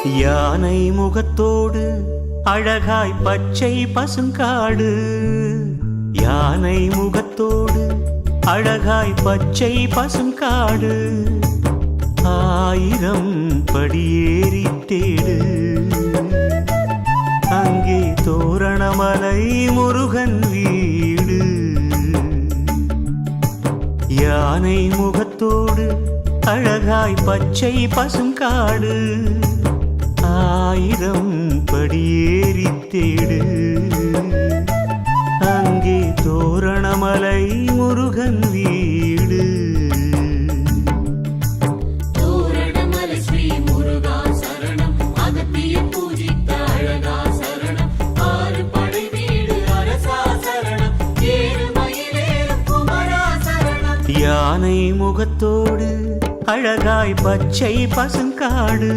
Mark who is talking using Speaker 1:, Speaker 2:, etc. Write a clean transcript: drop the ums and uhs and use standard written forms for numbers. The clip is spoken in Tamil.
Speaker 1: யானை முகத்தோடு அழகாய் பச்சை பசுங்காடு. யானை முகத்தோடு அழகாய் பச்சை பசுங்காடு. 1000 படியேறி தேடு, அங்கே தோரணமலை முருகன் வீடு. யானை முகத்தோடு அழகாய் பச்சை பசுங்காடு. 1000 படியேறி தேடு, அங்கே தோரணமலை முருகன் வீடு.
Speaker 2: தோரணமலை ஸ்ரீ முருகா சரணம், அகத்திய பூஜித்த அழகா சரணம். 6 படை வீடு அரசா சரணம், 7 மயிலேறும் குமரா சரணம்.
Speaker 1: யானை முகத்தோடு அழகாய் பச்சை பசுங்காடு.